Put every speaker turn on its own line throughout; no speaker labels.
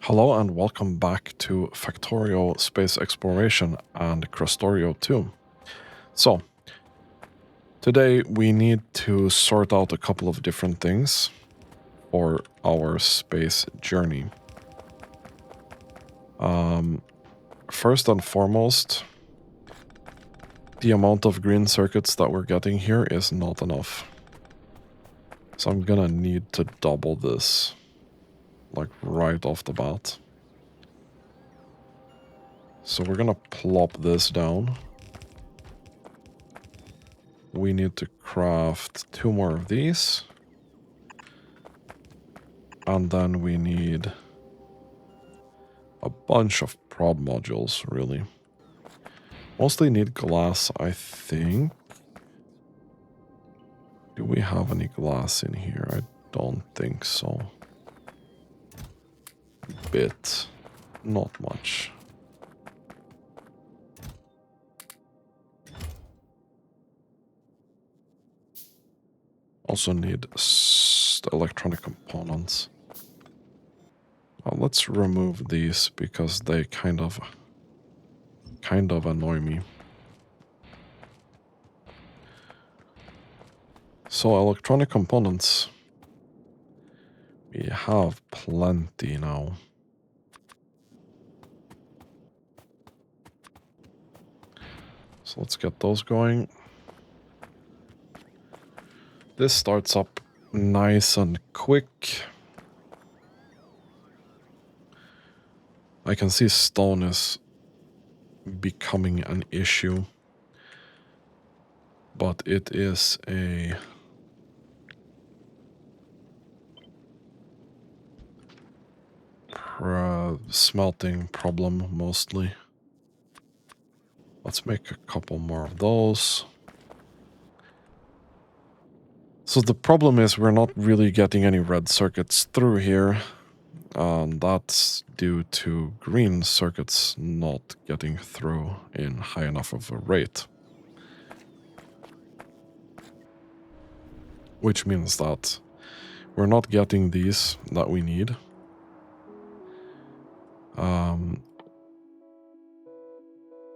Hello and welcome back to Factorio Space Exploration and Krastorio 2. So, today we need to sort out a couple of different things for our space journey. First and foremost, the amount of green circuits that we're getting here is not enough. So I'm gonna need to double this, like right off the bat. So we're gonna plop this down. We need to craft 2 more of these. And then we need a bunch of probe modules, really. Mostly need glass, I think. Do we have any glass in here? I don't think so. Bit. Not much. Also need electronic components. Let's remove these because they kind of annoy me. So electronic components, we have plenty now. So let's get those going. This starts up nice and quick. I can see stone is becoming an issue, but it is a smelting problem mostly. Let's make a couple more of those. So the problem is we're not really getting any red circuits through here, and that's due to green circuits not getting through in high enough of a rate. Which means that we're not getting these that we need.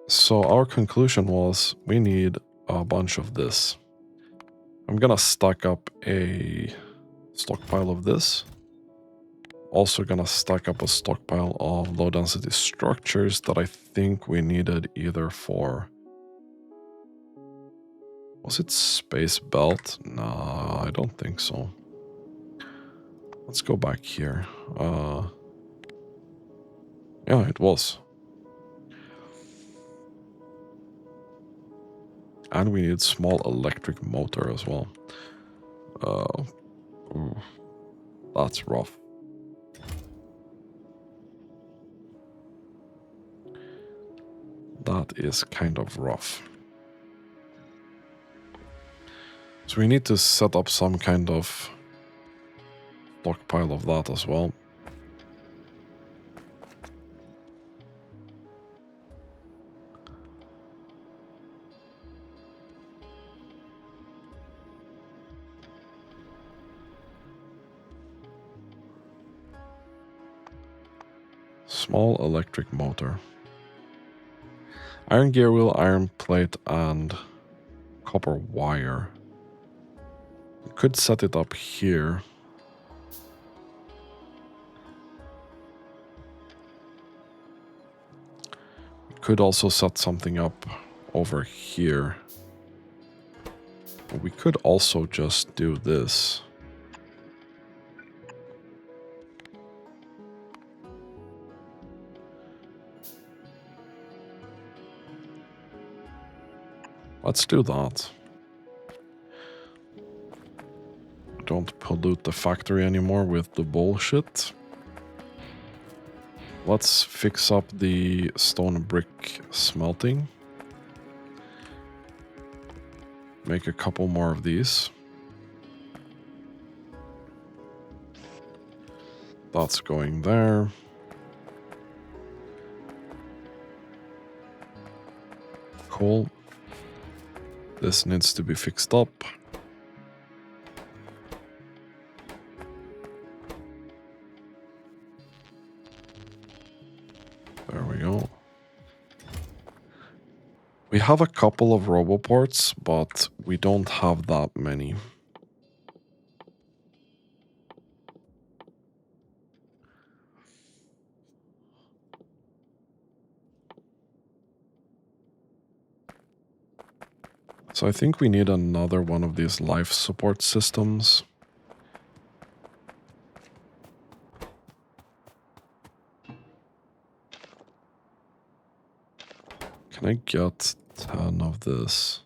So our conclusion was we need a bunch of this. I'm gonna stack up a stockpile of this. Also gonna stack up a stockpile of low density structures that I think we needed either for... Was it space belt? Nah, I don't think so. Let's go back here. Yeah, it was. And we need small electric motor as well. Ooh, that's rough. That is kind of rough. So we need to set up some kind of stockpile of that as well. Small electric motor. Iron gear wheel, iron plate, and copper wire. We could set it up here. We could also set something up over here. We could also just do this. Let's do that. Don't pollute the factory anymore with the bullshit. Let's fix up the stone and brick smelting. Make a couple more of these. That's going there. Cool. This needs to be fixed up. We have a couple of roboports, but we don't have that many. So I think we need another one of these life support systems. Can I get 10 of this?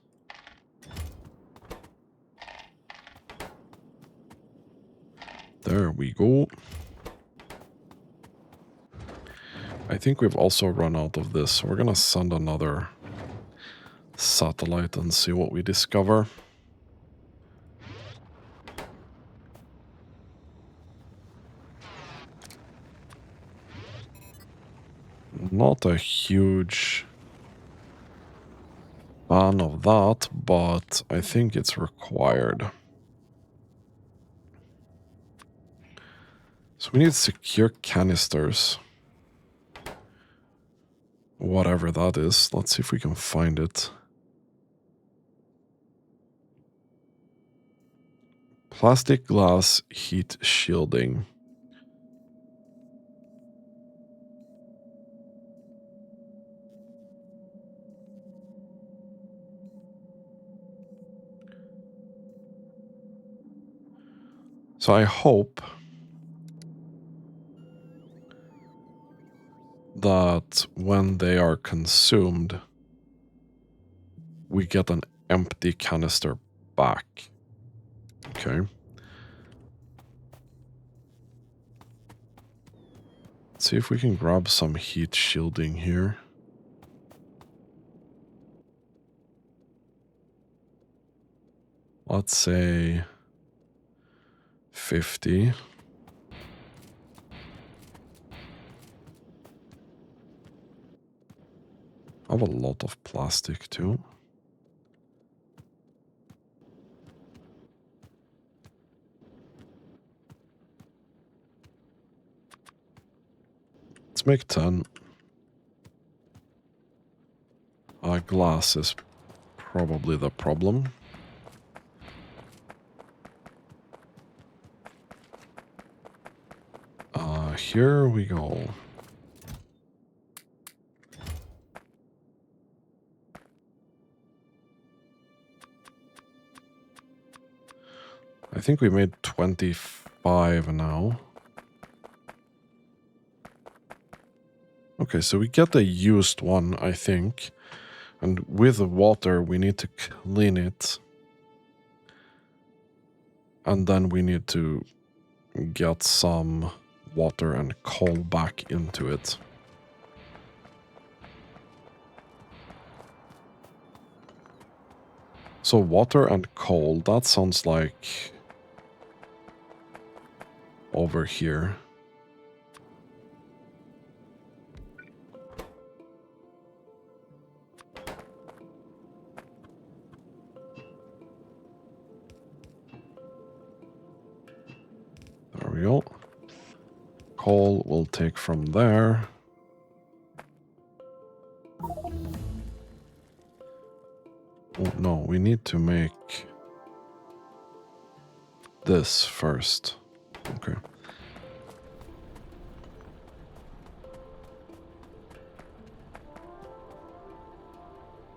There we go. I think we've also run out of this, so we're gonna send another satellite and see what we discover. Not a huge fan of that, but I think it's required. So we need secure canisters. Whatever that is. Let's see if we can find it. Plastic glass heat shielding. So I hope that when they are consumed, we get an empty canister back. Okay. Let's see if we can grab some heat shielding here. Let's say 50. I have a lot of plastic too. Let's make 10. Glass is probably the problem. Here we go. I think we made 25 now. Okay, so we get a used one, I think. And with the water, we need to clean it. And then we need to get some water and coal back into it. So water and coal, that sounds like over here. There we go. Coal we'll take from there. Oh, no, we need to make this first. Okay.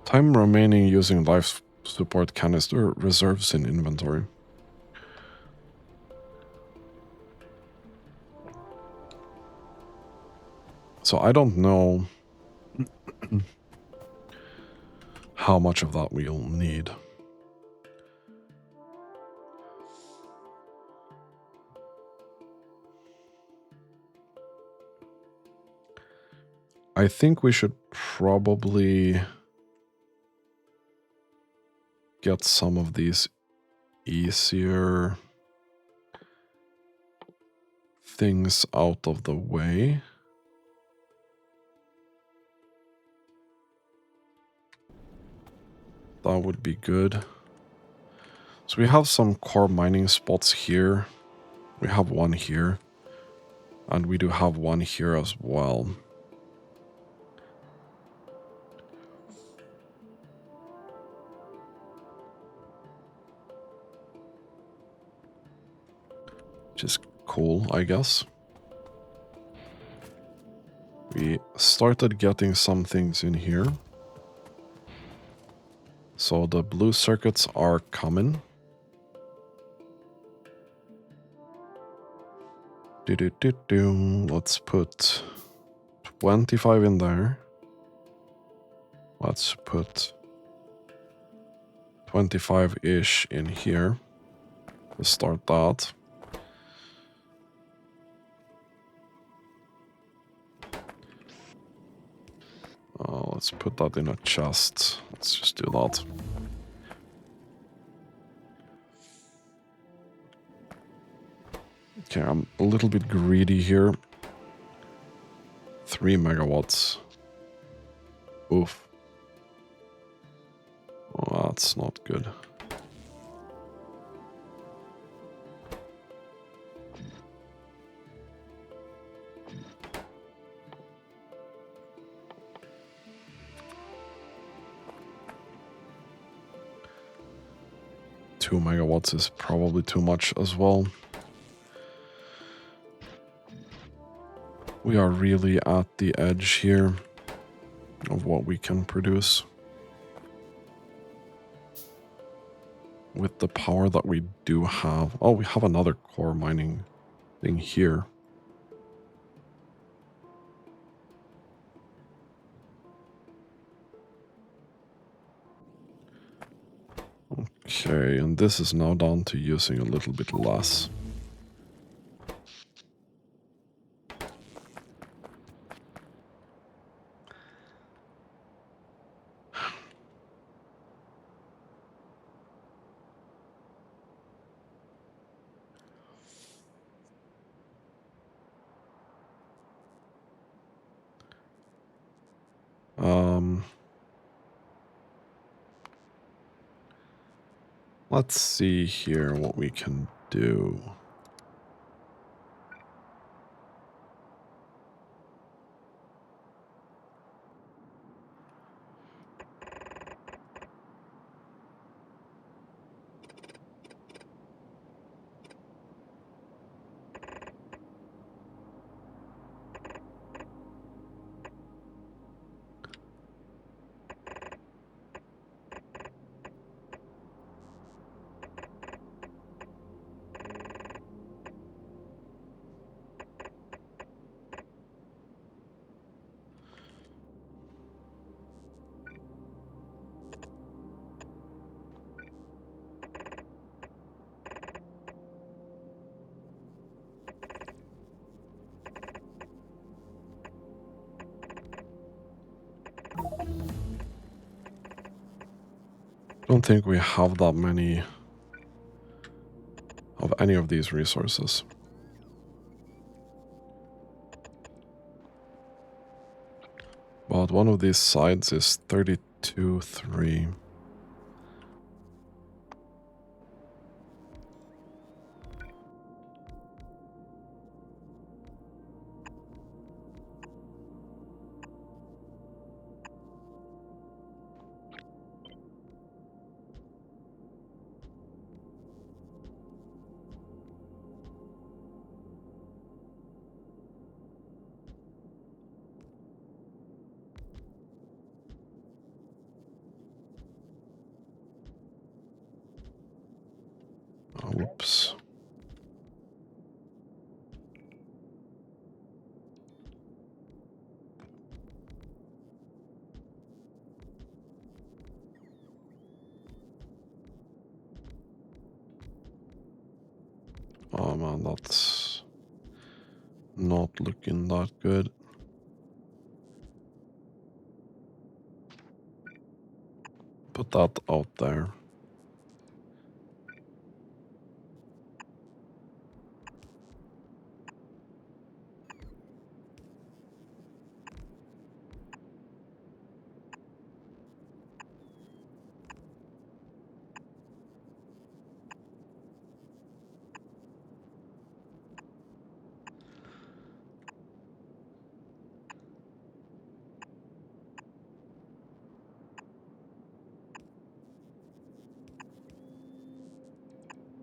Time remaining using life support canister reserves in inventory. So I don't know how much of that we'll need. I think we should probably get some of these easier things out of the way. That would be good. So we have some core mining spots here. We have one here. And we do have one here as well. which is cool, I guess. We started getting some things in here. So the blue circuits are coming. Let's put 25 in there. Let's put 25-ish in here. Let's start that. Let's put that in a chest. Let's just do that. Okay, I'm a little bit greedy here. 3 megawatts. Oof. Oh, that's not good. Two megawatts is probably too much as well. We are really at the edge here of what we can produce. With the power that we do have. Oh, we have another core mining thing here. Okay, and this is now down to using a little bit less. Let's see here what we can do. I don't think we have that many of any of these resources. But one of these sides is 32.3. Whoops. Oh man, that's not looking that good. Put that out there.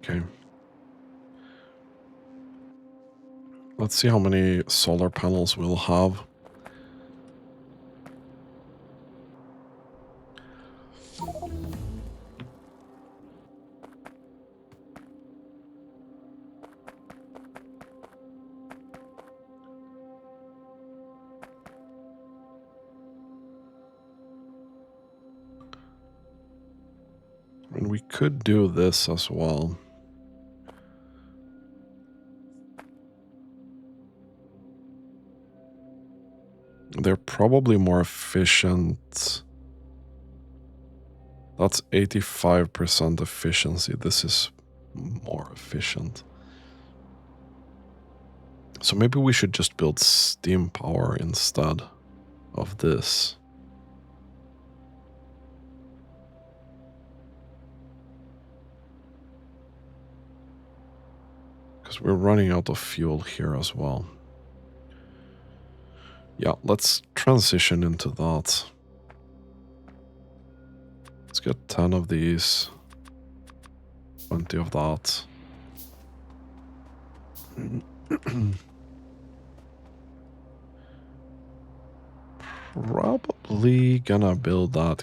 Okay. Let's see how many solar panels we'll have. And we could do this as well. They're probably more efficient. That's 85% efficiency. This is more efficient. So maybe we should just build steam power instead of this. Because we're running out of fuel here as well. Yeah, let's transition into that. Let's get 10 of these. 20 of that. Probably gonna build that.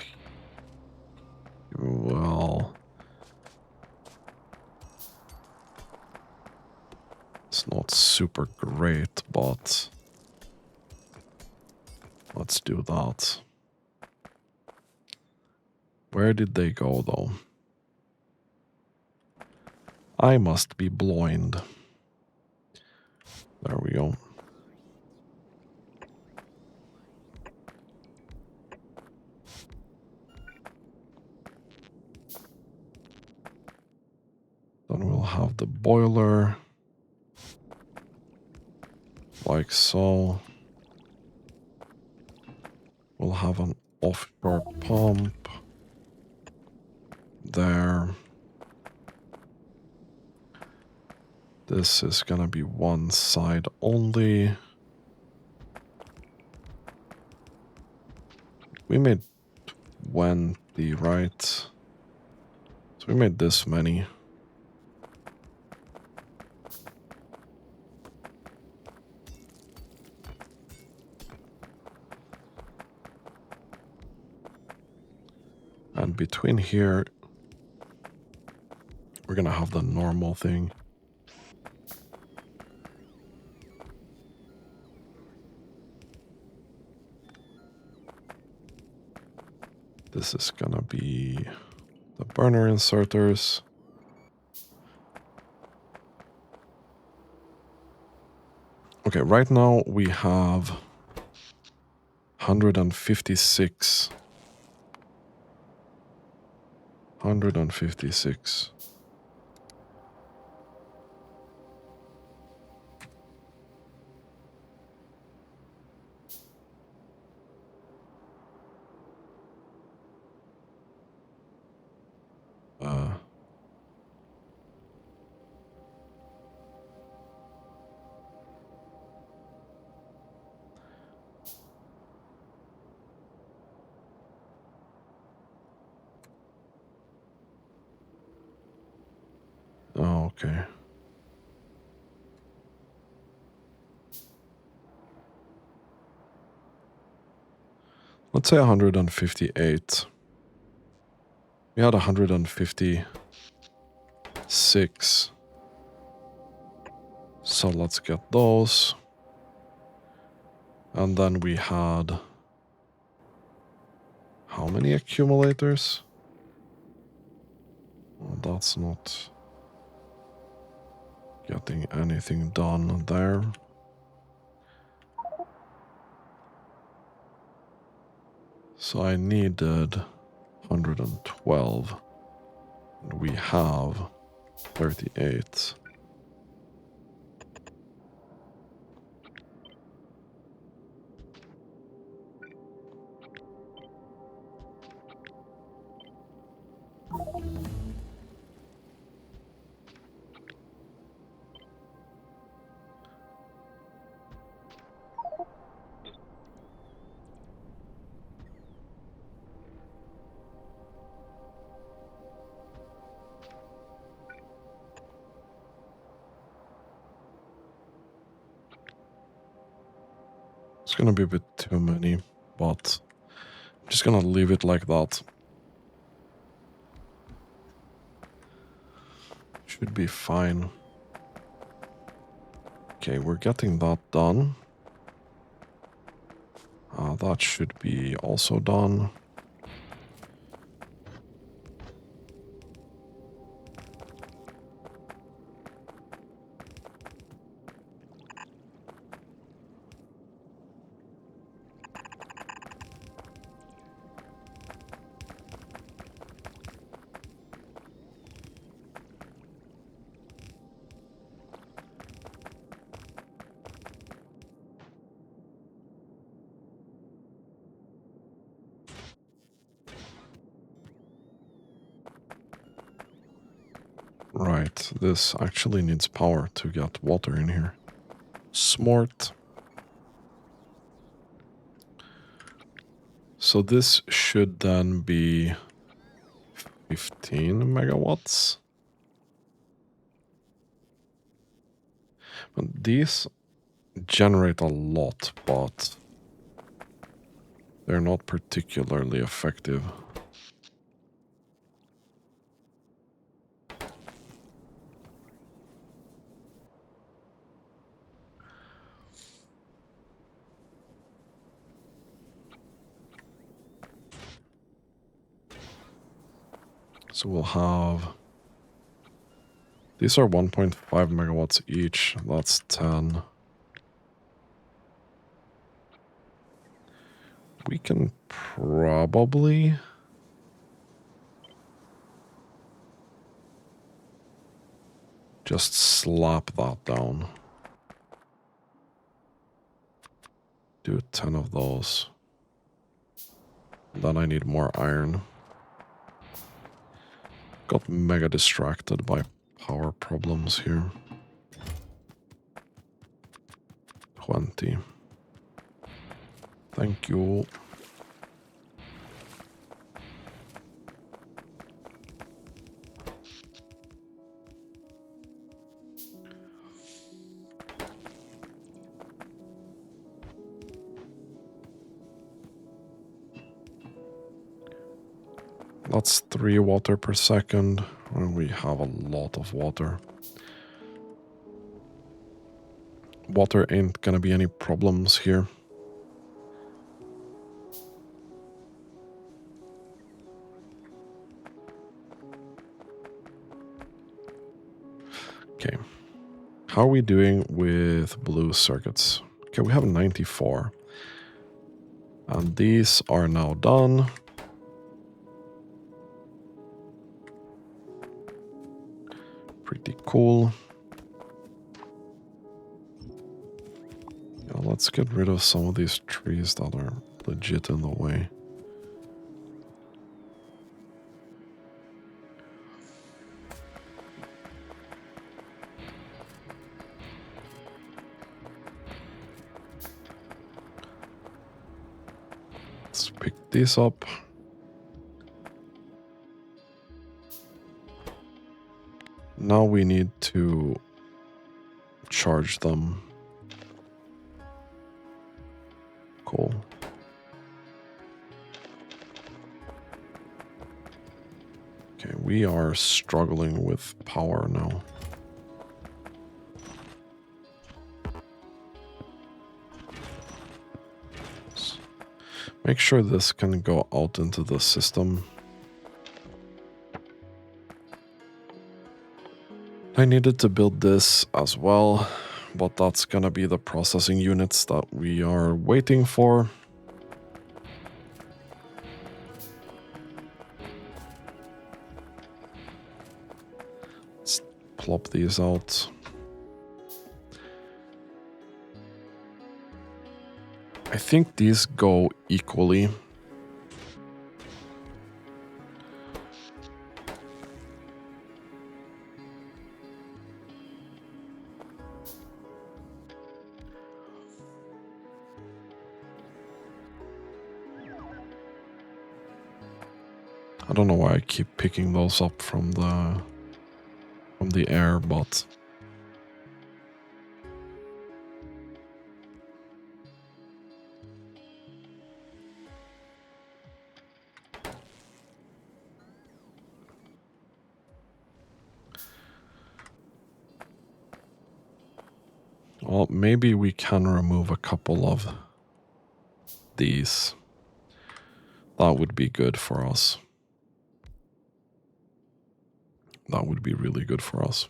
Well, it's not super great, but let's do that. Where did they go, though? I must be blind. There we go. Then we'll have the boiler. Like so. We'll have an offshore pump. There. This is gonna be one side only. We made 20, right? So we made this many. And between here, we're gonna have the normal thing. This is gonna be the burner inserters. Okay, right now we have 156. 156. Oh, okay. Let's say 158. We had 156. So let's get those. And then we had... how many accumulators? Well, that's not getting anything done there. So I needed 112. And we have 38. It's gonna be a bit too many, but I'm just gonna leave it like that. Should be fine. Okay, we're getting that done. That should be also done. Right, this actually needs power to get water in here. Smart. So this should then be 15 megawatts. And these generate a lot, but they're not particularly effective. So we'll have... These are 1.5 megawatts each. That's 10. We can probably... just slap that down. Do 10 of those. Then I need more iron. Got mega distracted by power problems here. 20. Thank you. That's 3 water per second, and we have a lot of water. Water ain't gonna be any problems here. Okay. How are we doing with blue circuits? Okay, we have 94. And these are now done. Pretty cool. Yeah, let's get rid of some of these trees that are legit in the way. Let's pick these up. Now we need to charge them. Cool. Okay, we are struggling with power now. Make sure this can go out into the system. I needed to build this as well, but that's gonna be the processing units that we are waiting for. Let's plop these out. I think these go equally. I don't know why I keep picking those up from the air, but Well, maybe we can remove a couple of these. That would be good for us. That would be really good for us.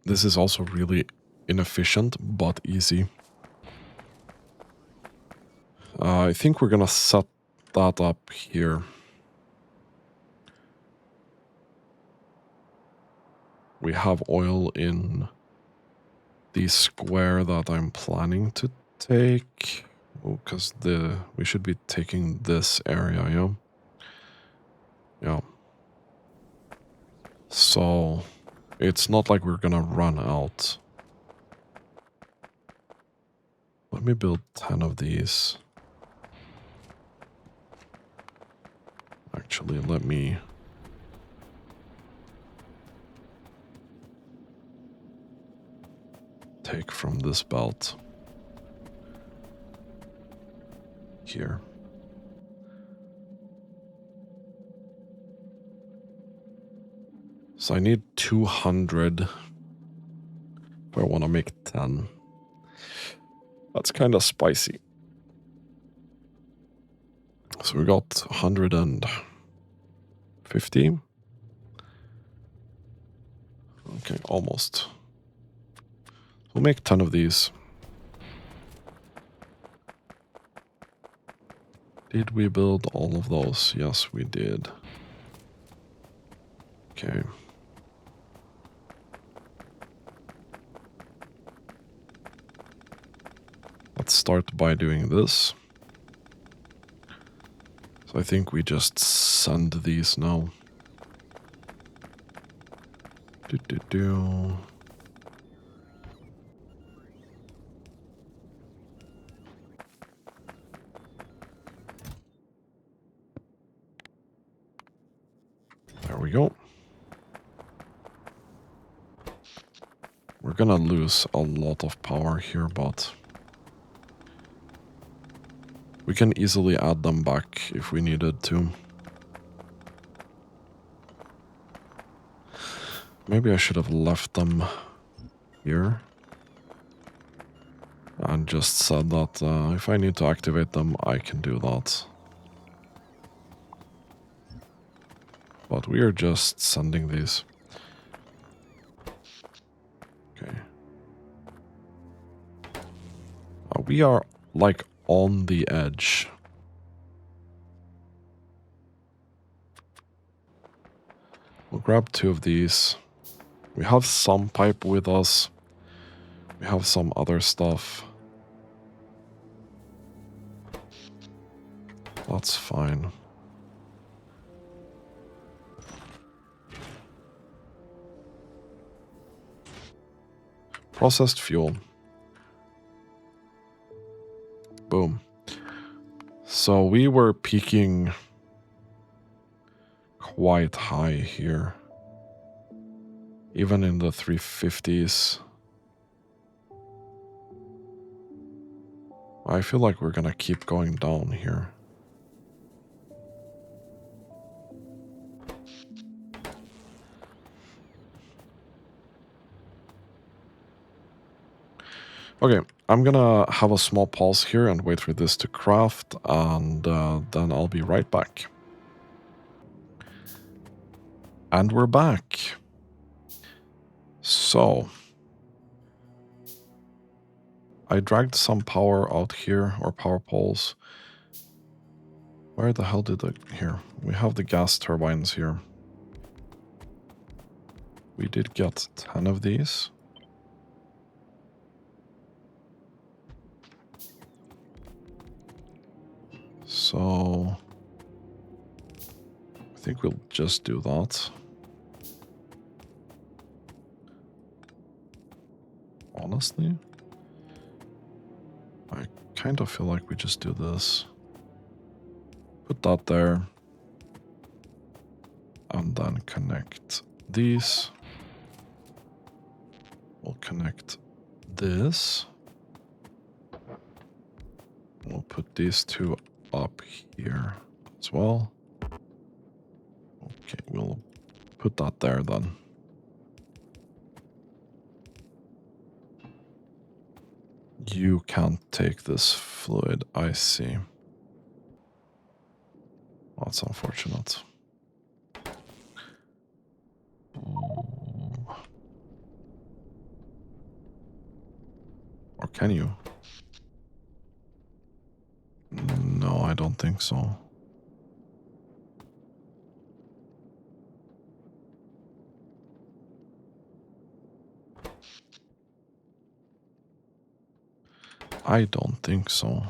This is also really inefficient, but easy. I think we're gonna set that up here. We have oil in the square that I'm planning to take. Because we should be taking this area, yeah? Yeah. So, it's not like we're gonna run out. Let me build 10 of these. Actually, let me... take from this belt. Here. So I need 200 if I want to make 10. That's kind of spicy. So we got 150. Okay, almost. We'll make 10 of these. Did we build all of those? Yes, we did. Okay. Let's start by doing this. So I think we just send these now. There we go. We're gonna lose a lot of power here, but we can easily add them back if we needed to. Maybe I should have left them here and just said that if I need to activate them, I can do that. But we are just sending these. Okay. We are like on the edge. We'll grab 2 of these. We have some pipe with us. We have some other stuff. That's fine. Processed fuel. Boom. So we were peaking quite high here. Even in the 350s. I feel like we're gonna keep going down here. Okay, I'm gonna have a small pause here and wait for this to craft, and then I'll be right back. And we're back. So, I dragged some power out here, or power poles. Where the hell did here? We have the gas turbines here. We did get 10 of these. So, I think we'll just do that. Honestly, I kind of feel like we just do this. Put that there. And then connect these. We'll connect this. We'll put these 2 up here as well. Okay, we'll put that there then. You can't take this fluid, I see. That's unfortunate. Or can you? No, I don't think so. I don't think so.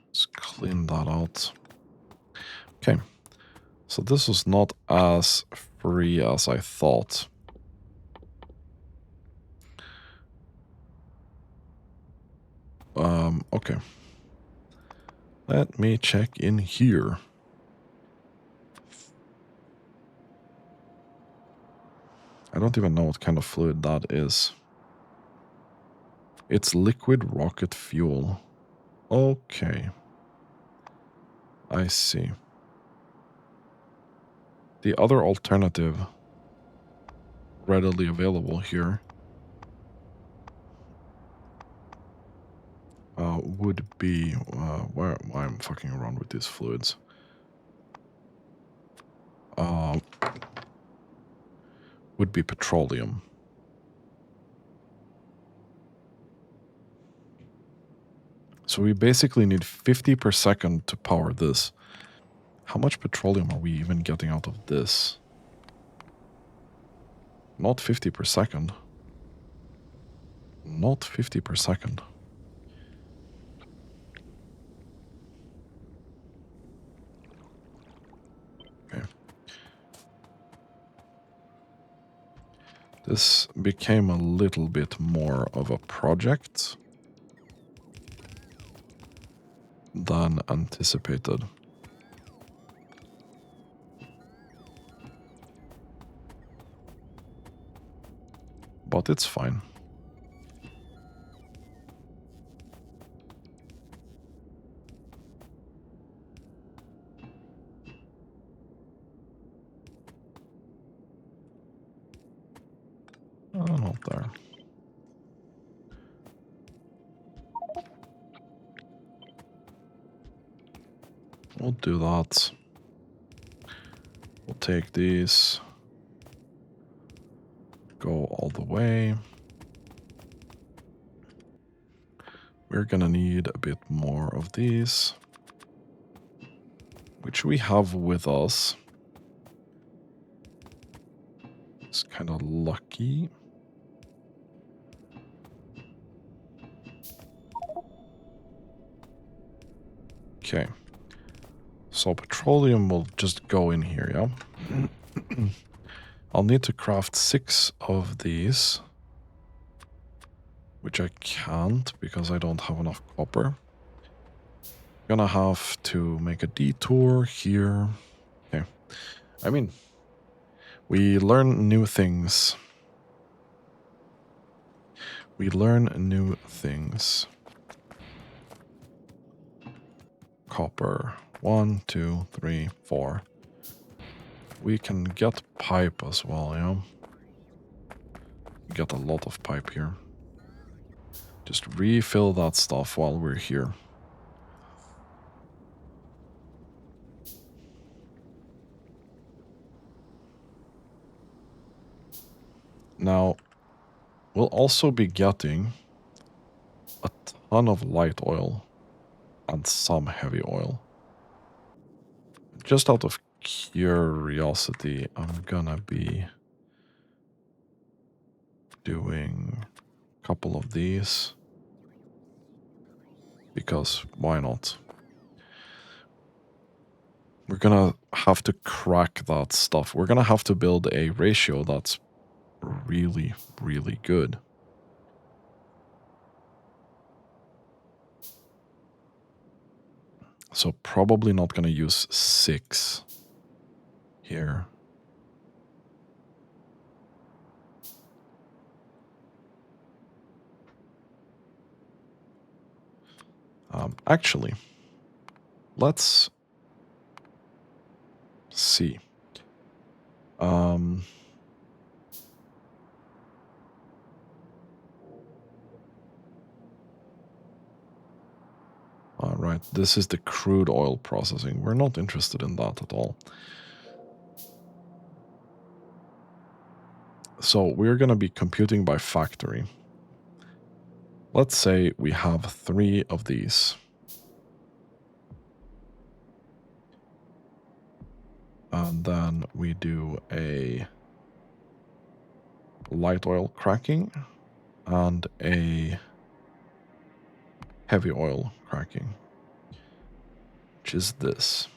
Let's clean that out. Okay. So this was not as free as I thought. Okay. Let me check in here. I don't even know what kind of fluid that is. It's liquid rocket fuel. Okay. I see. The other alternative readily available here would be... why I'm fucking around with these fluids. Would be petroleum. So we basically need 50 per second to power this. How much petroleum are we even getting out of this? Not 50 per second. Not 50 per second. Okay. This became a little bit more of a project than anticipated. But it's fine. Oh, not there. We'll do that. We'll take these. Go all the way. We're gonna need a bit more of these, which we have with us. It's kind of lucky. Okay. So petroleum will just go in here, yeah? I'll need to craft 6 of these, which I can't because I don't have enough copper. Gonna have to make a detour here. Okay. I mean, we learn new things. We learn new things. Copper. 1, 2, 3, 4. We can get pipe as well, yeah? We get a lot of pipe here. Just refill that stuff while we're here. Now, we'll also be getting a ton of light oil and some heavy oil. Just out of curiosity, I'm gonna be doing a couple of these. Because why not? We're gonna have to crack that stuff. We're gonna have to build a ratio that's really, really good. So probably not gonna use 6 here. Actually, let's see. All right, this is the crude oil processing. We're not interested in that at all. So we're going to be computing by factory. Let's say we have 3 of these. And then we do a light oil cracking and a heavy oil cracking, which is this.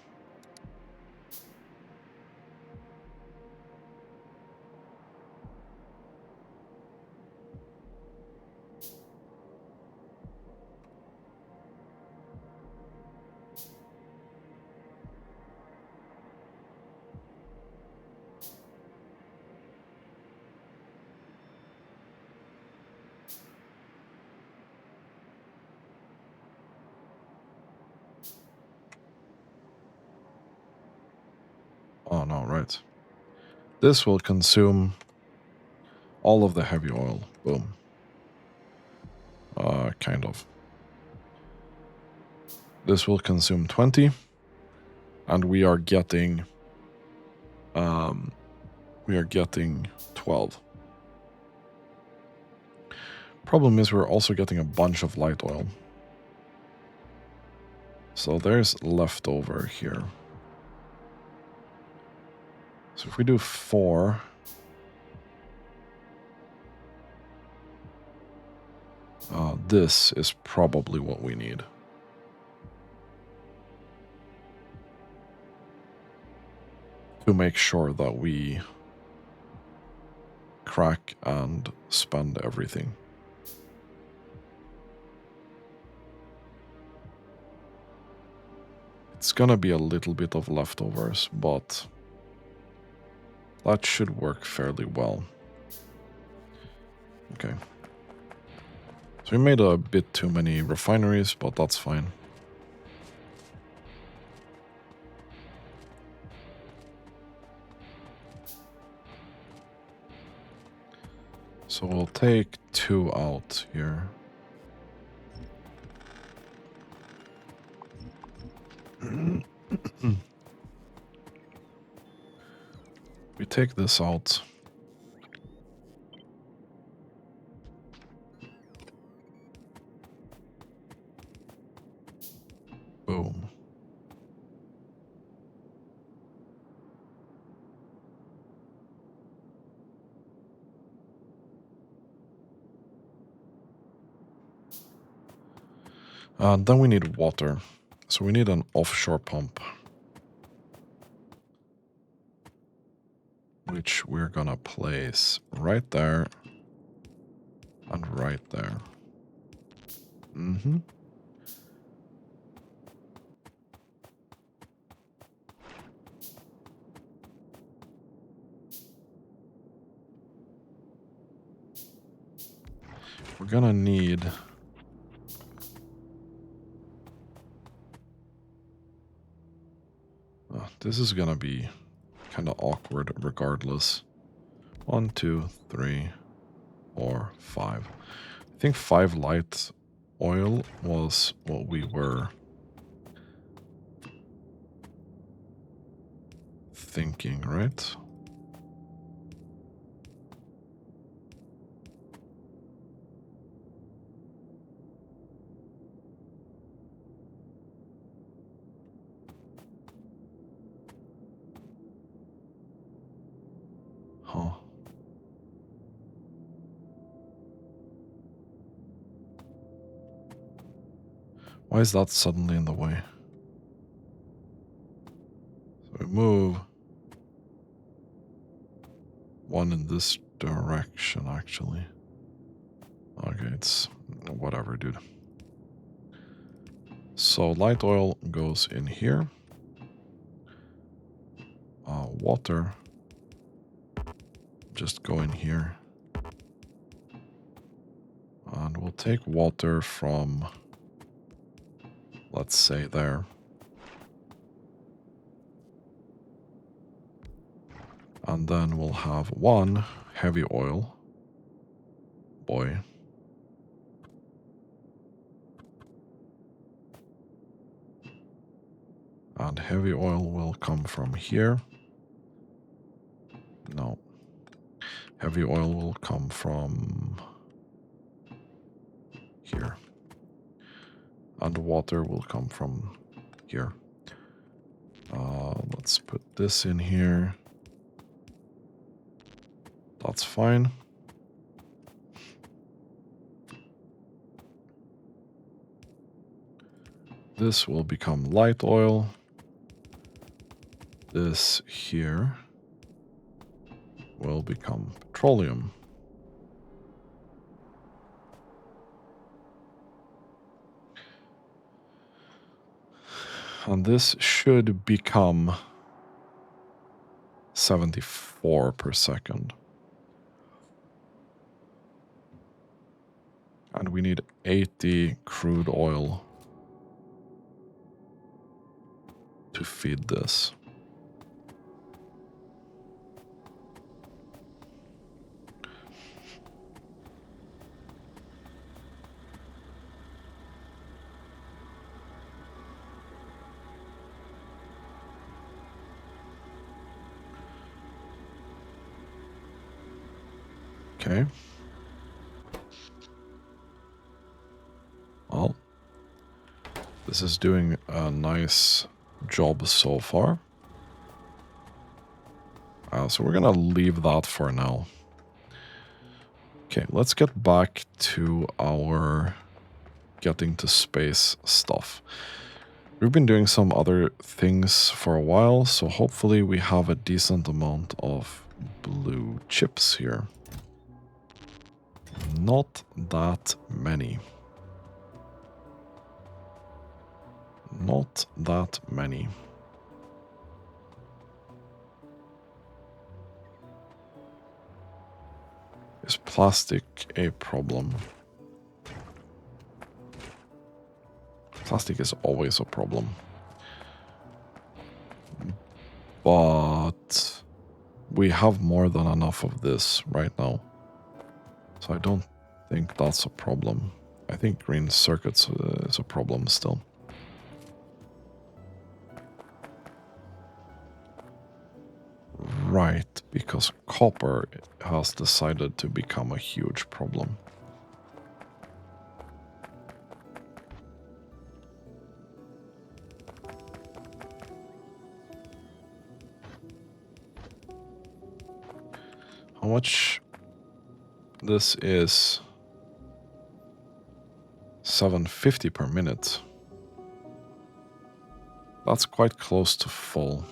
Oh no, right. This will consume all of the heavy oil. Boom. Kind of. This will consume 20. And we are getting 12. Problem is we're also getting a bunch of light oil. So there's leftover here. So if we do 4, this is probably what we need. To make sure that we crack and spend everything. It's gonna be a little bit of leftovers, but that should work fairly well. Okay. So we made a bit too many refineries, but that's fine. So we'll take 2 out here. We take this out. Boom. Then we need water. So we need an offshore pump. Which we're gonna place right there. And right there. Mm-hmm. We're gonna need... this is gonna be kind of awkward regardless. 1, 2, 3, 4, 5. I think 5 light oil was what we were thinking, right? Huh. Why is that suddenly in the way? So we move 1 in this direction, actually. Okay, it's whatever, dude. So light oil goes in here. Water just go in here. And we'll take water from let's say there. And then we'll have one heavy oil. Boy. And heavy oil will come from here. No. Heavy oil will come from here. And water will come from here. Let's put this in here. That's fine. This will become light oil. This here will become petroleum. And this should become 74 per second. And we need 80 crude oil to feed this. Okay. Well, this is doing a nice job so far. So we're gonna leave that for now. Okay, let's get back to our getting to space stuff. We've been doing some other things for a while, so hopefully we have a decent amount of blue chips here. Not that many. Not that many. Is plastic a problem? Plastic is always a problem. But we have more than enough of this right now. So I don't think that's a problem. I think green circuits is a problem still. Right, because copper has decided to become a huge problem. How much? This is 750 per minute. That's quite close to full.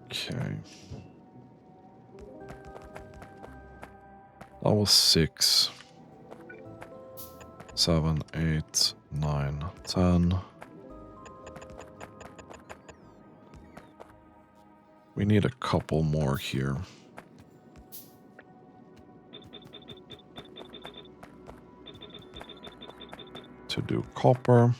Okay. That was 6, 7, 8, 9, 10. We need a couple more here. To do copper.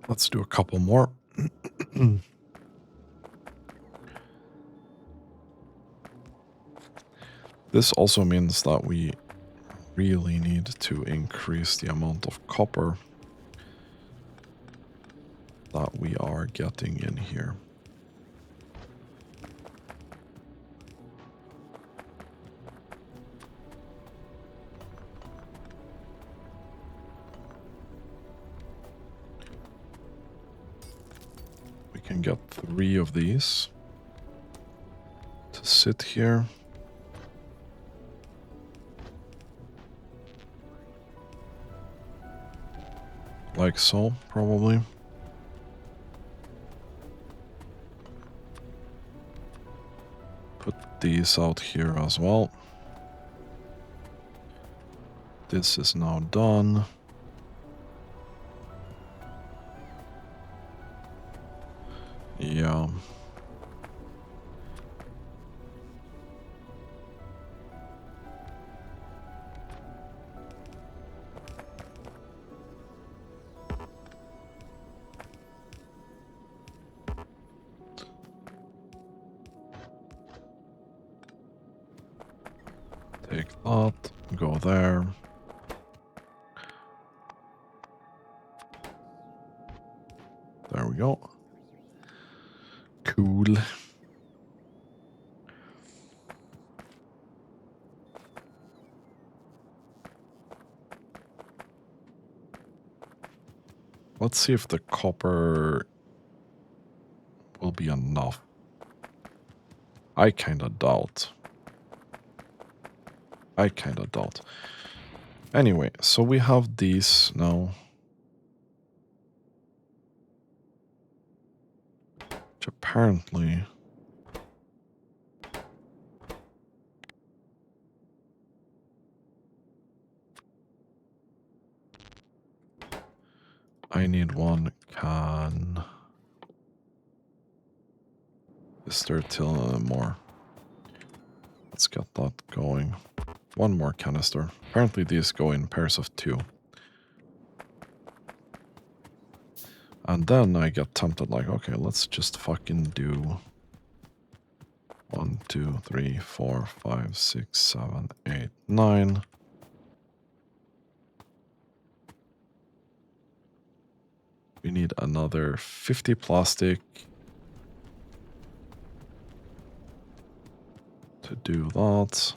Let's do a couple more. This also means that we really need to increase the amount of copper that we are getting in here. We can get 3 of these to sit here. Like so, probably. Put these out here as well. This is now done. Yeah. Take that, go there. There we go. Cool. Let's see if the copper will be enough. I kinda doubt. Anyway, so we have these now. Which apparently... I need one can... Is there till more? Let's get that going. One more canister. Apparently these go in pairs of 2. And then I get tempted like, okay, let's just fucking do 1, 2, 3, 4, 5, 6, 7, 8, 9. We need another 50 plastic to do that.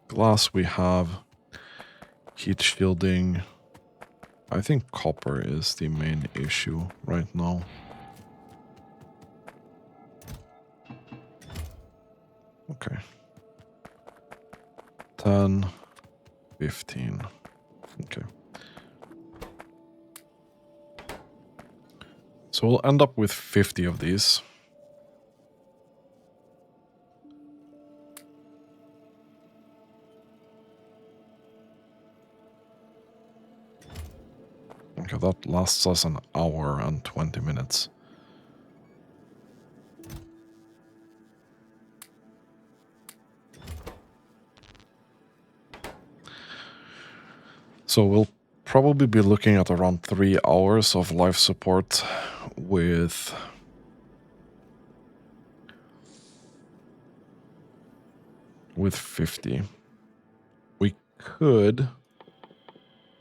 Glass we have. Heat shielding. I think copper is the main issue right now. Okay. 10, 15. Okay. So we'll end up with 50 of these. Okay, that lasts us an hour and 20 minutes. So we'll probably be looking at around 3 hours of life support with with 50. We could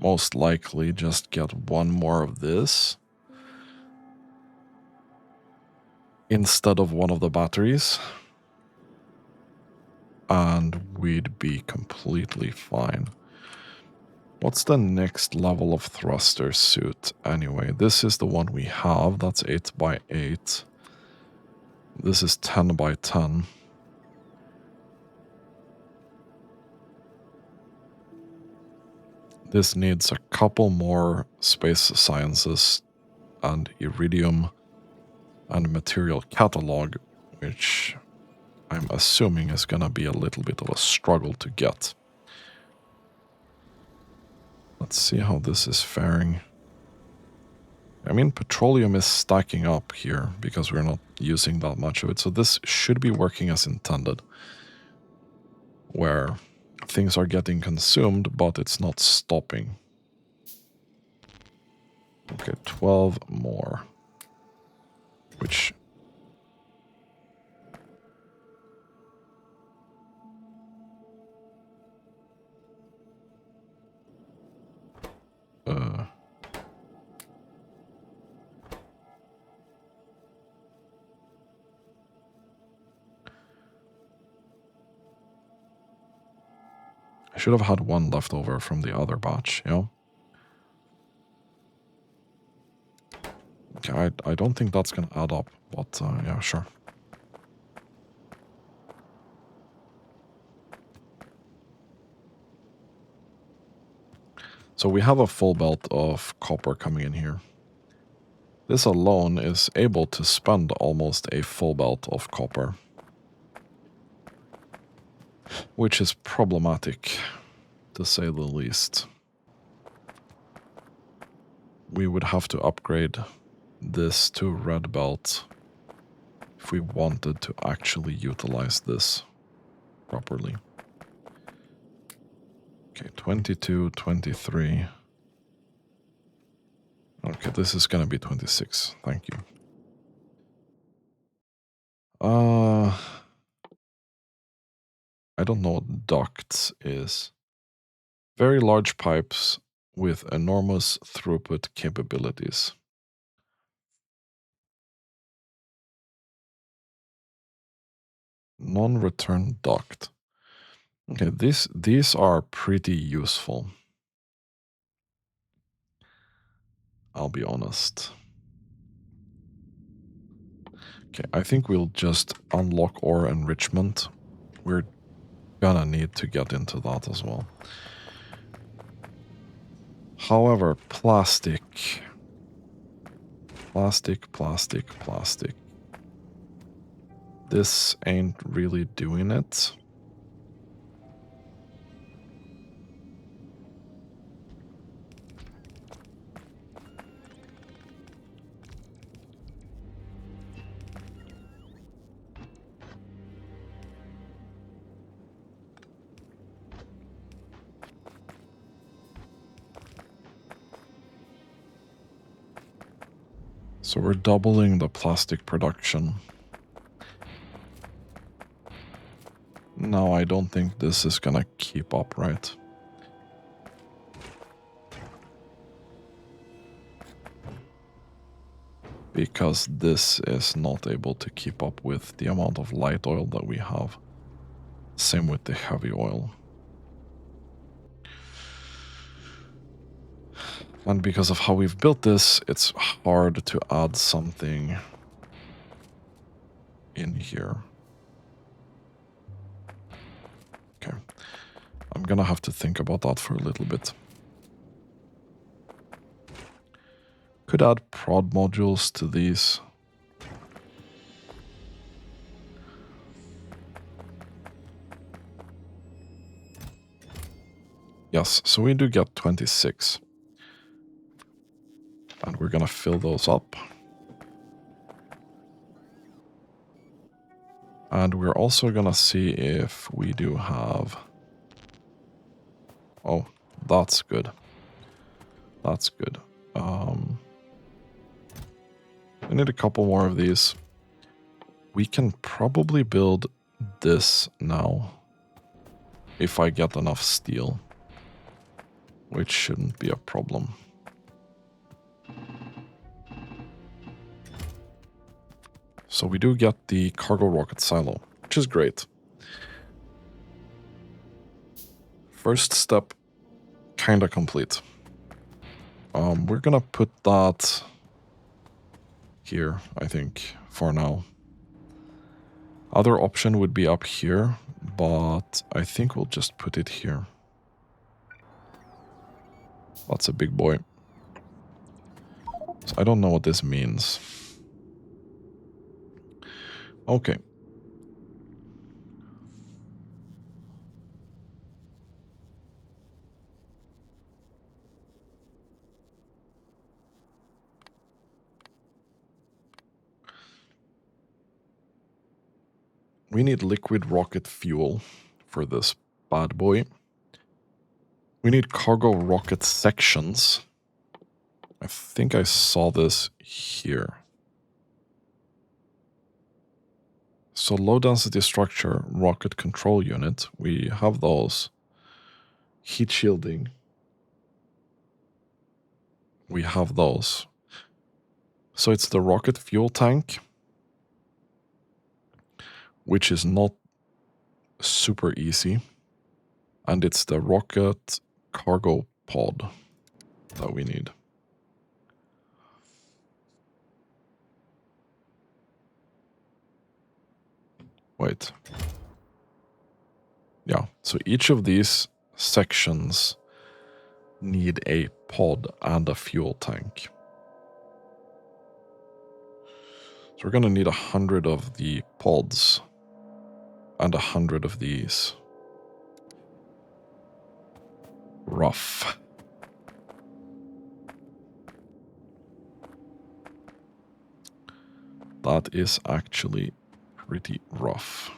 most likely just get one more of this instead of one of the batteries, and we'd be completely fine. What's the next level of thruster suit anyway? This is the one we have. That's 8 by 8. This is 10 by 10. This needs a couple more space sciences and iridium and material catalog, which I'm assuming is gonna be a little bit of a struggle to get. Let's see how this is faring. I mean, petroleum is stacking up here because we're not using that much of it, so this should be working as intended, where things are getting consumed, but it's not stopping. Okay, 12 more, which... I should have had one left over from the other batch, you know? Okay, I don't think that's gonna add up, but yeah, sure. So we have a full belt of copper coming in here. This alone is able to spend almost a full belt of copper, which is problematic, to say the least. We would have to upgrade this to red belt if we wanted to actually utilize this properly. Okay, 22, 23. Okay, this is gonna be 26. Thank you. I don't know what ducts is. Very large pipes with enormous throughput capabilities. Non-return duct. Okay, these are pretty useful. I'll be honest. Okay, I think we'll just unlock ore enrichment. We're gonna need to get into that as well. However, plastic. Plastic. This ain't really doing it. So we're doubling the plastic production. No, I don't think this is gonna keep up, right? Because this is not able to keep up with the amount of light oil that we have. Same with the heavy oil. And because of how we've built this, it's hard to add something in here. Okay. I'm gonna have to think about that for a little bit. Could add prod modules to these. Yes, so we do get 26. And we're gonna fill those up. And we're also gonna see if we do have... Oh, that's good. That's good. I need a couple more of these. We can probably build this now. If I get enough steel. Which shouldn't be a problem. So we do get the cargo rocket silo, which is great. First step, kinda complete. We're gonna put that here, I think, for now. Other option would be up here, but I think we'll just put it here. That's a big boy. So I don't know what this means. Okay. We need liquid rocket fuel for this bad boy. We need cargo rocket sections. I think I saw this here. So low density structure, rocket control unit, we have those. Heat shielding. We have those. So it's the rocket fuel tank, which is not super easy. And it's the rocket cargo pod that we need. Wait. Yeah, so each of these sections need a pod and a fuel tank. So we're going to need 100 of the pods and 100 of these. Rough. That is actually pretty rough.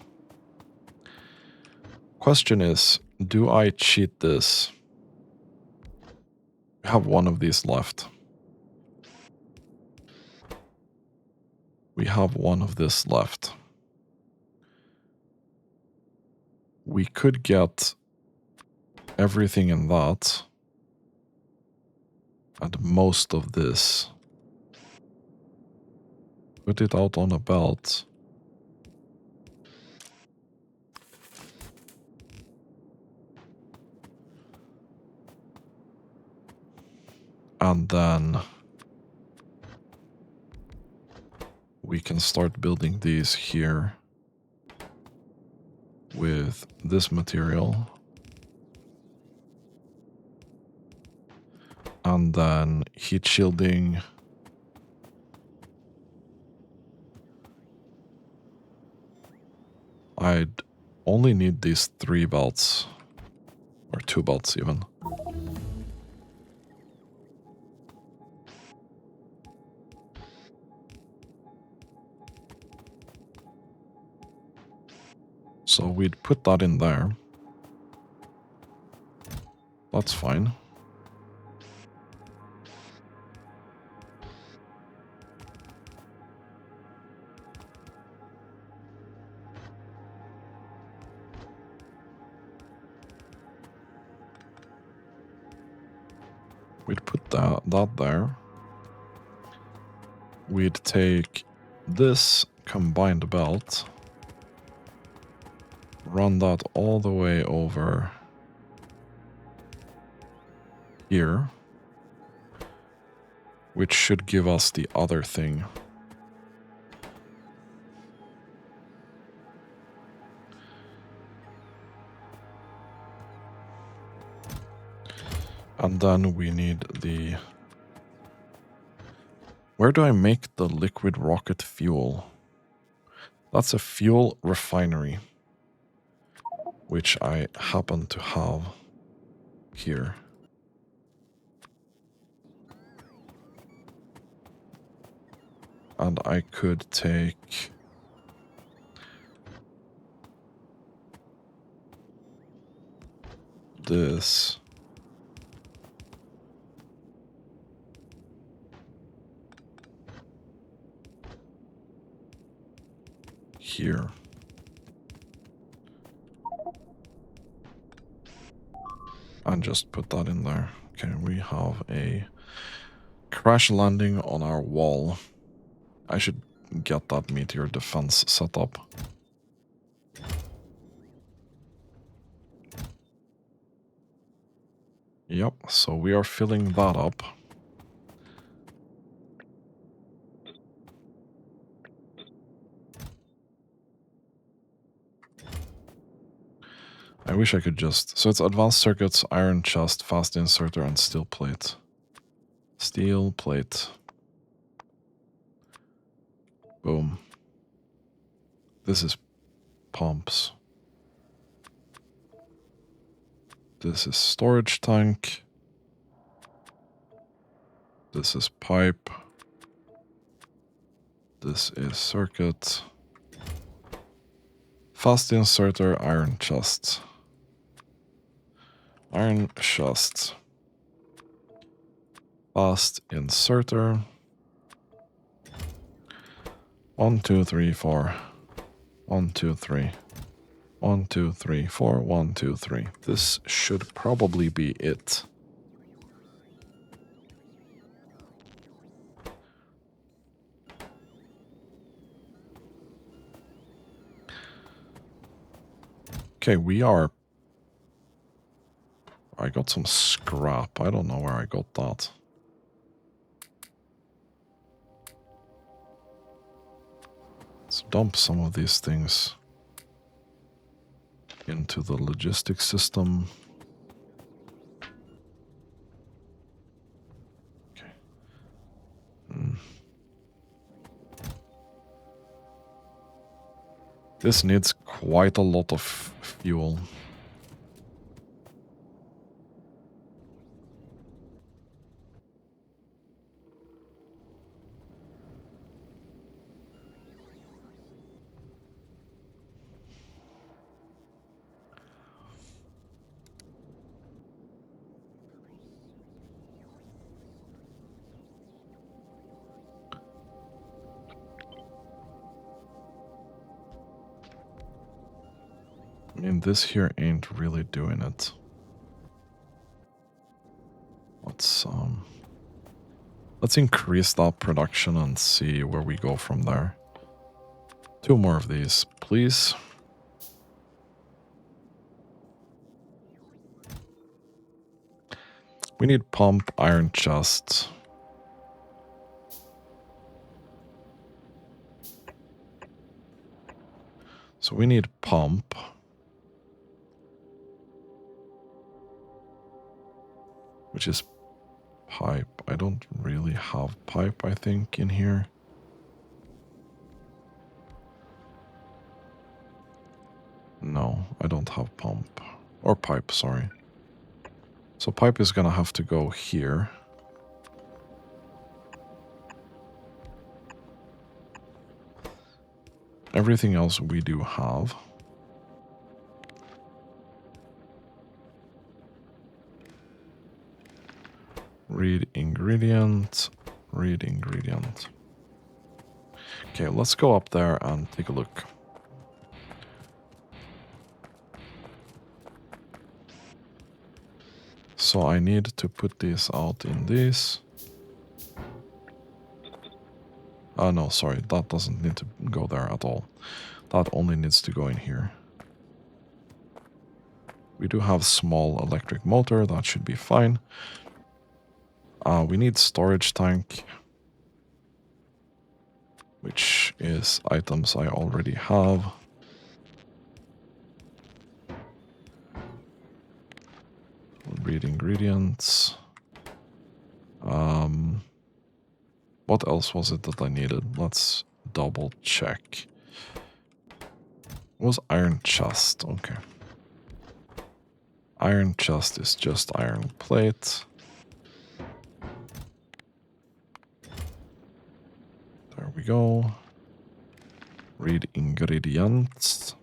Question is, do I cheat this? We have one of these left. We have one of this left. We could get everything in that and most of this. Put it out on a belt. And then we can start building these here with this material. And then heat shielding. I'd only need these 3 belts, or 2 belts even. So we'd put that in there. That's fine. We'd put that there. We'd take this combined belt, run that all the way over here, which should give us the other thing. And then we need the... Where do I make the liquid rocket fuel? That's a fuel refinery, which I happen to have here. And I could take... this... here. And just put that in there. Okay, we have a crash landing on our wall. I should get that meteor defense set up. Yep, so we are filling that up. I wish I could just... So it's advanced circuits, iron chest, fast inserter, and steel plate. Steel plate. Boom. This is pumps. This is storage tank. This is pipe. This is circuit. Fast inserter, iron chest. Iron chest. Fast inserter. 1, 2, 3, 4. 1, 2, 3. 1, 2, 3, 4. 1, 2, 3. This should probably be it. Okay, we are... I got some scrap. I don't know where I got that. Let's dump some of these things into the logistics system. This needs quite a lot of fuel. I mean, this here ain't really doing it. Let's increase that production and see where we go from there. 2 more of these, please. We need pump, iron chest. So we need pump. Which is pipe. I don't really have pipe, I think, in here. No, I don't have pump. Or pipe, sorry. So pipe is gonna have to go here. Everything else we do have. Read ingredient. Read ingredient. Okay, let's go up there and take a look. So I need to put this out in this. No, sorry, that doesn't need to go there at all. That only needs to go in here. We do have small electric motor, that should be fine. We need storage tank, which is items I already have. Read ingredients. What else was it that I needed? Let's double check. It was iron chest, okay. Iron chest is just iron plate. There we go. Read ingredients.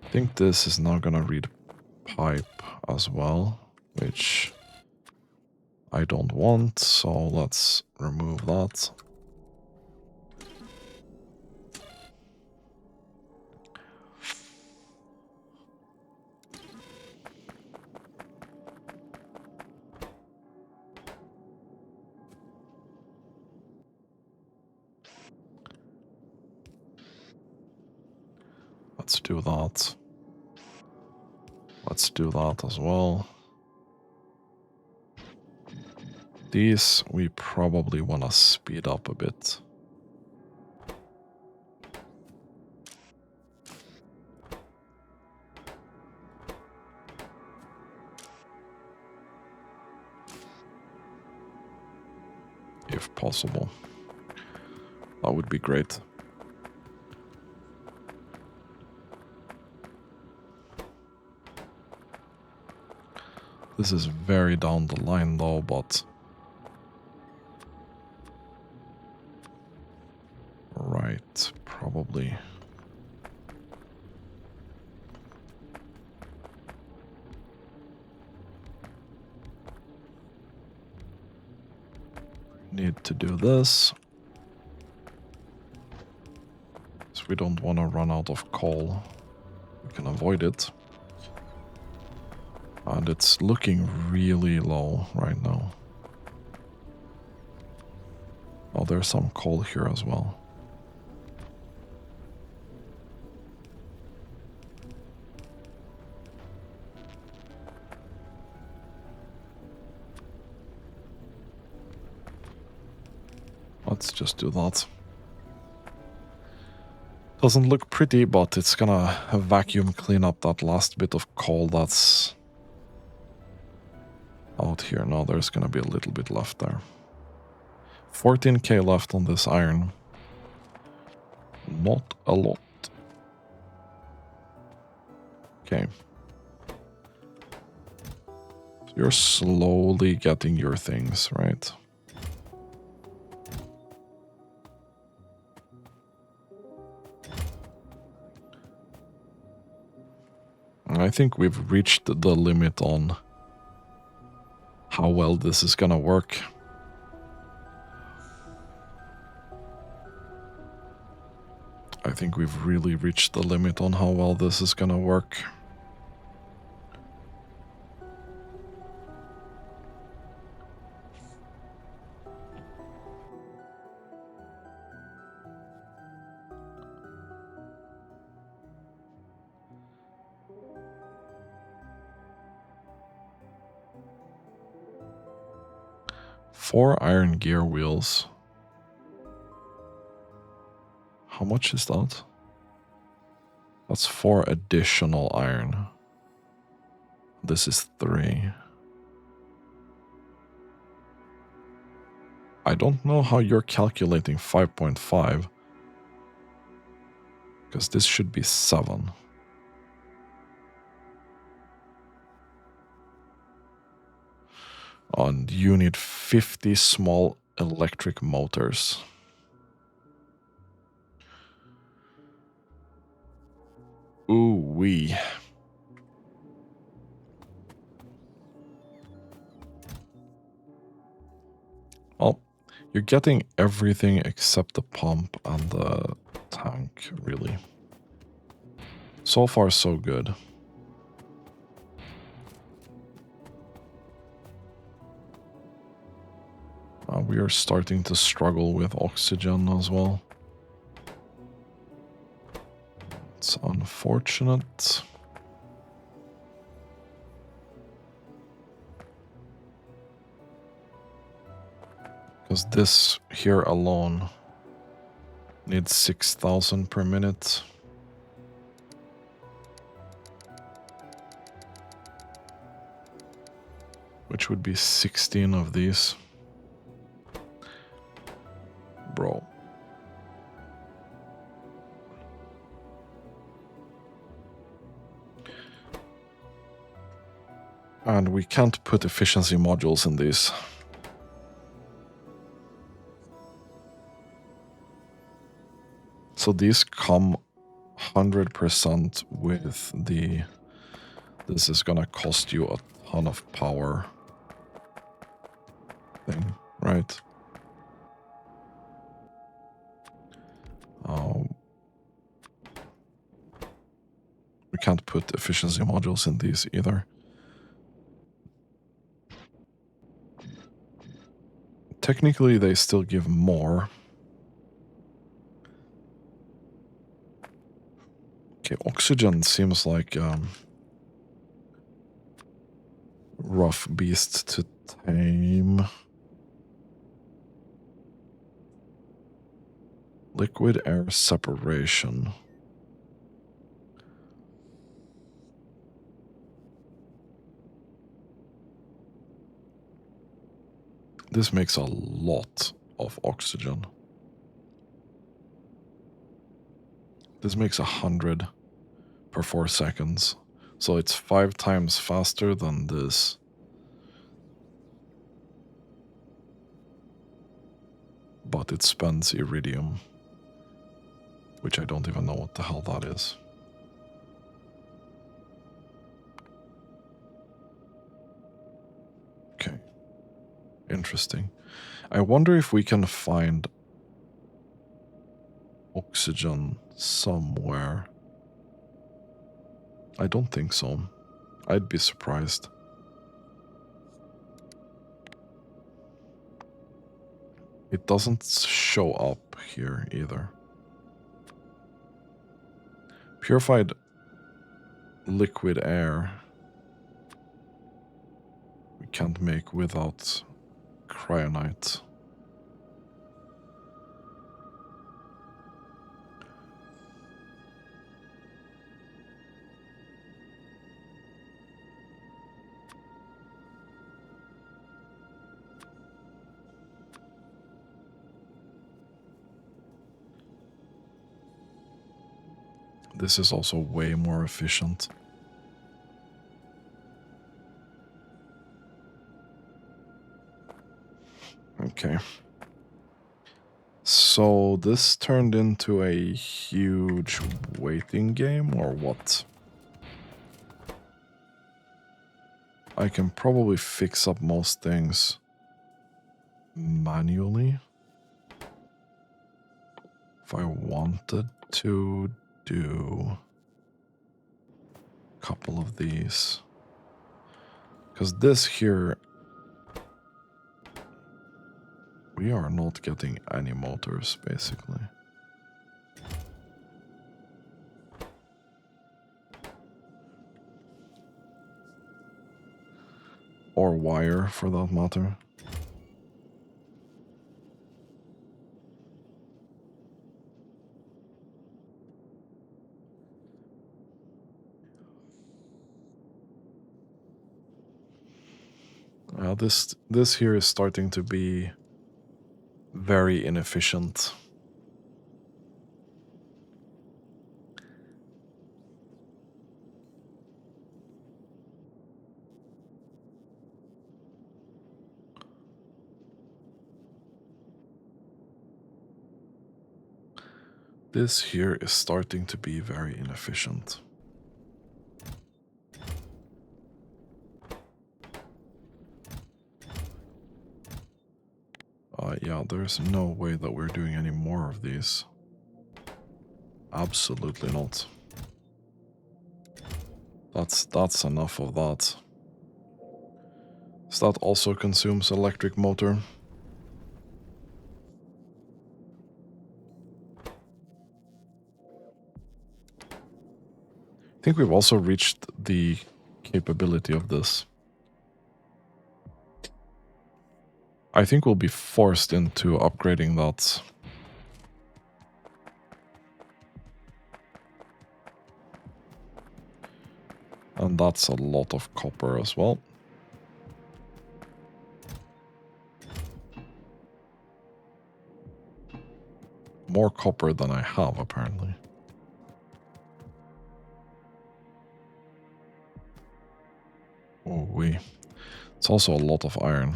I think this is now gonna read pipe as well, which I don't want, so let's remove that. Let's do that. Let's do that as well. These we probably want to speed up a bit. If possible. That would be great. This is very down the line though, but... Right, probably. Need to do this. So we don't want to run out of coal. We can avoid it. And it's looking really low right now. Oh, there's some coal here as well. Let's just do that. Doesn't look pretty, but it's gonna vacuum clean up that last bit of coal that's out here. Now there's gonna be a little bit left there. 14k left on this iron. Not a lot. Okay. So you're slowly getting your things, right? I think we've reached the limit on how well this is gonna work. I think we've really reached the limit on how well this is gonna work. Four iron gear wheels. How much is that? That's 4 additional iron. This is 3. I don't know how you're calculating 5.5. Because this should be 7. And you need 50 small electric motors. Ooh-wee. Well, you're getting everything except the pump and the tank, really. So far, so good. We are starting to struggle with oxygen as well. It's unfortunate. Because this here alone needs 6,000 per minute. Which would be 16 of these. Bro. And we can't put efficiency modules in these. So these come 100% with the... This is gonna cost you a ton of power thing, right? We can't put efficiency modules in these either. Technically, they still give more. Okay, oxygen seems like rough beast to tame. Liquid air separation. This makes a lot of oxygen. This makes 100 per 4 seconds. So it's 5 times faster than this. But it spends iridium. Which I don't even know what the hell that is. Okay. Interesting. I wonder if we can find oxygen somewhere. I don't think so. I'd be surprised. It doesn't show up here either. Purified liquid air we can't make without cryonite. this is also way more efficient. Okay. So this turned into a huge waiting game, or what? I can probably fix up most things manually if I wanted to do a couple of these. Because this here, we are not getting any motors, basically. Or wire, for that matter. This here is starting to be very inefficient. This here is starting to be very inefficient. Yeah, there's no way that we're doing any more of these. Absolutely not. That's enough of that. So that also consumes electric motor. I think we've also reached the capability of this. I think we'll be forced into upgrading that. And that's a lot of copper as well. More copper than I have, apparently. Oh, it's also a lot of iron.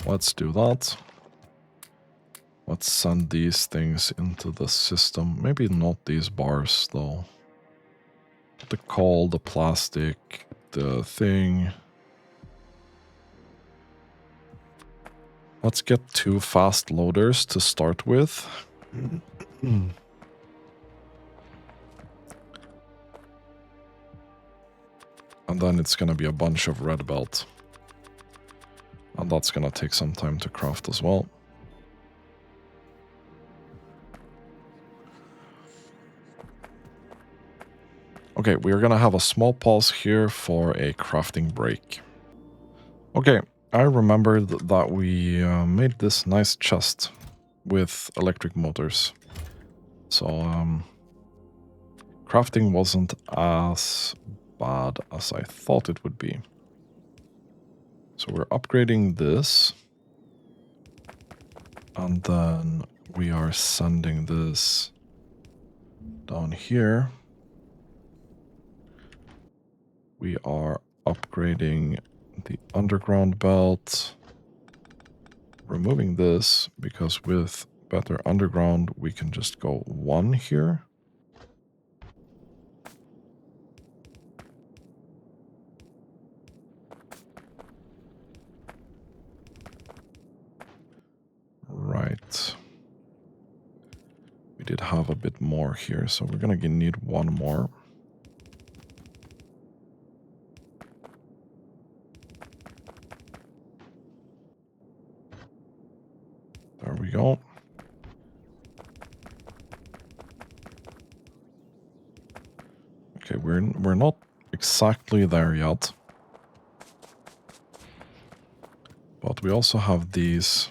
Let's do that. Let's send these things into the system. Maybe not these bars, though. The coal, the plastic, the thing. Let's get 2 fast loaders to start with. And then it's gonna be a bunch of red belt. And that's gonna take some time to craft as well. Okay, we're gonna have a small pause here for a crafting break. Okay, I remembered that we made this nice chest with electric motors. So, crafting wasn't as bad as I thought it would be. So we're upgrading this. And then we are sending this down here. We are upgrading the underground belt. Removing this because with better underground we can just go 1 here. Right. We did have a bit more here, so we're gonna need 1 more. There we go. Okay, we're not exactly there yet. But we also have these.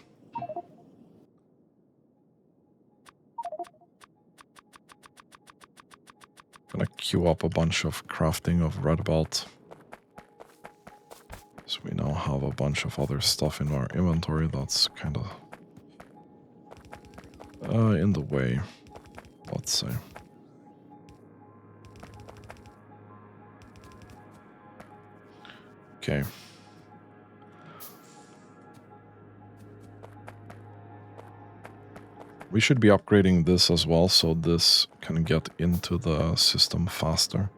Gonna queue up a bunch of crafting of red belt. So we now have a bunch of other stuff in our inventory that's kind of in the way, let's say. Okay. We should be upgrading this as well, so this can get into the system faster.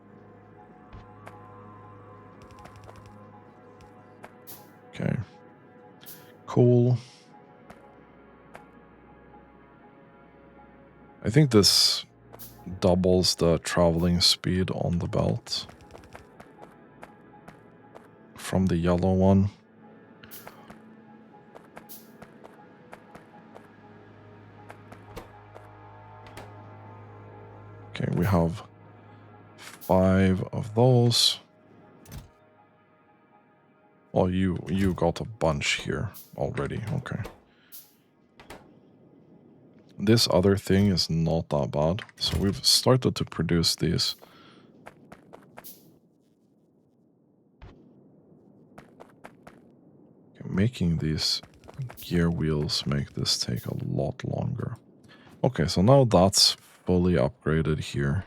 Okay. Cool. I think this doubles the traveling speed on the belt from the yellow one. Okay, we have 5 of those. Oh, you got a bunch here already. Okay. This other thing is not that bad. So we've started to produce these. Okay, making these gear wheels make this take a lot longer. Okay, so now that's fully upgraded here.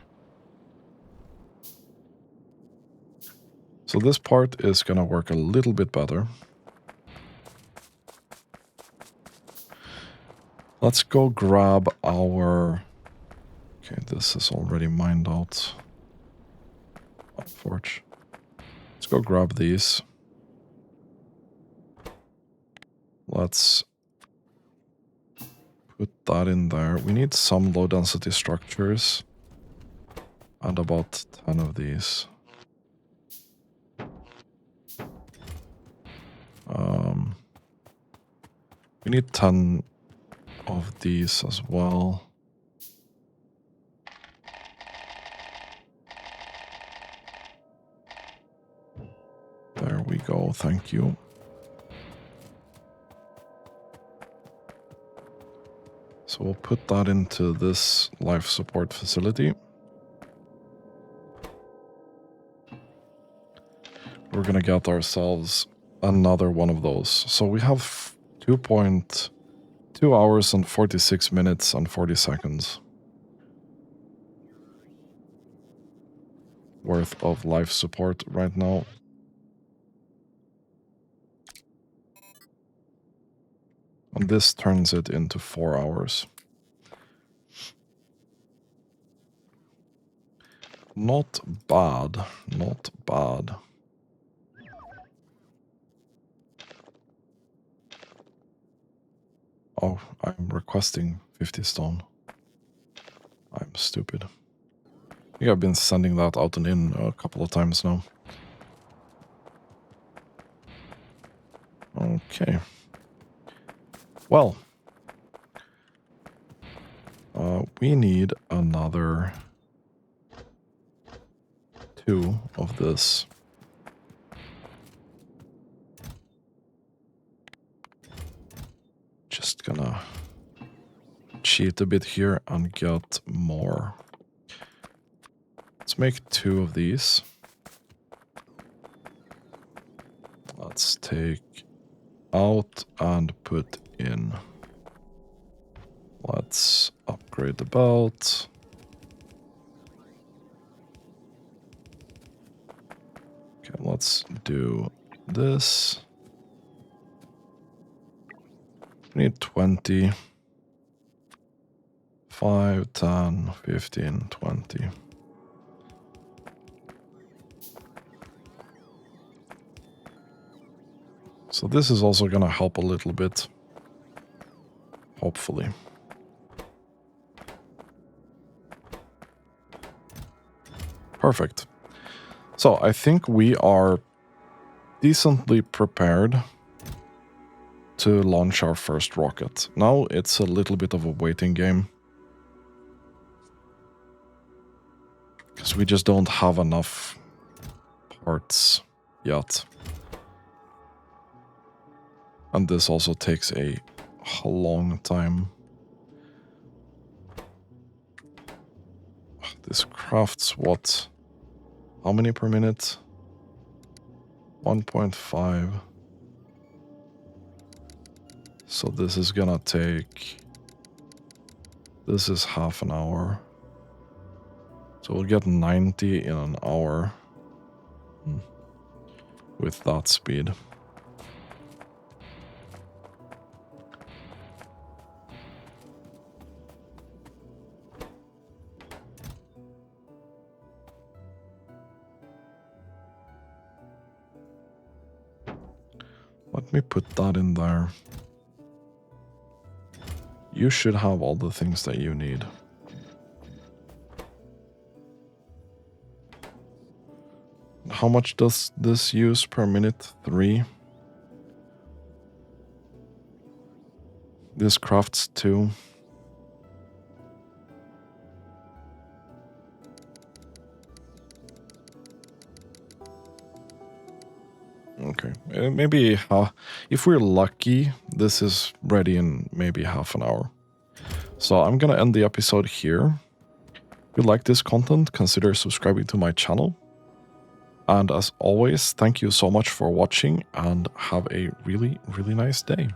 So this part is gonna work a little bit better. Let's go grab our... Okay, this is already mined out. Forge. Let's go grab these. Let's put that in there. We need some low density structures. And about 10 of these. We need 10 of these as well. There we go, thank you. So we'll put that into this life support facility. We're gonna get ourselves another one of those. So we have 2.2 hours and 46 minutes and 40 seconds worth of life support right now. And this turns it into 4 hours. Not bad, not bad. Oh, I'm requesting 50 stone. I'm stupid. I think I've been sending that out and in a couple of times now. Okay. Well. We need another 2 of this. Just gonna cheat a bit here and get more. Let's make 2 of these. Let's take out and put in. Let's upgrade the belt. Okay, let's do this. We need 20. 5, 10, 15, 20. So this is also gonna help a little bit. Hopefully. Perfect. So I think we are decently prepared to launch our first rocket. Now it's a little bit of a waiting game. Because we just don't have enough parts yet. And this also takes a long time. This crafts what? How many per minute? 1.5. So this is gonna take... This is half an hour. So we'll get 90 in an hour. With that speed. Let me put that in there. You should have all the things that you need. How much does this use per minute? 3. This crafts 2. Okay, maybe if we're lucky, this is ready in maybe half an hour. So I'm gonna end the episode here. If you like this content, consider subscribing to my channel. And as always, thank you so much for watching and have a really, really nice day.